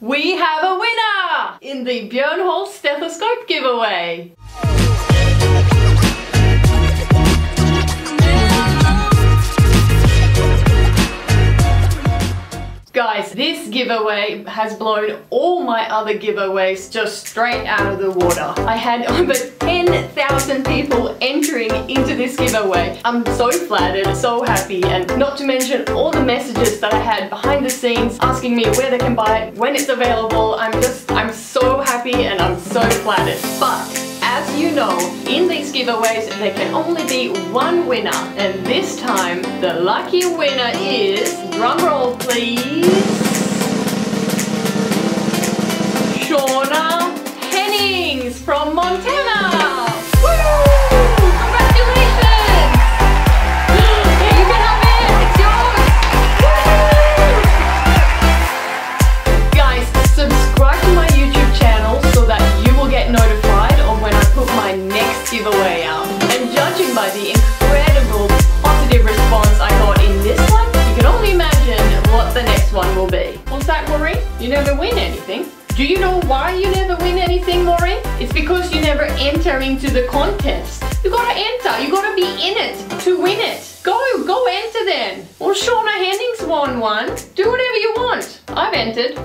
We have a winner in the Björn Hall Stethoscope Giveaway. Guys, this giveaway has blown all my other giveaways just straight out of the water. I had over 10,000 people entering into this giveaway. I'm so flattered, so happy, and not to mention all the messages that I had behind the scenes asking me where they can buy it, when it's available. I'm so happy and I'm so flattered. But as you know, in these giveaways there can only be one winner, and this time the lucky winner is, drum roll please, Shauna Hennings from Montana! Woo! Congratulations! You can have it! It's yours! Woo! Guys, subscribe to my YouTube channel so that you will get notified of when I put my next giveaway out. And judging by the incredible positive response I got in this one, you can only imagine what the next one will be. What's that, Maureen? You never win anything. Do you know why you never win anything, Maureen? It's because you never enter into the contest. You gotta enter, you gotta be in it to win it. Go enter then. Well, Shauna Hennings won one. Do whatever you want. I've entered.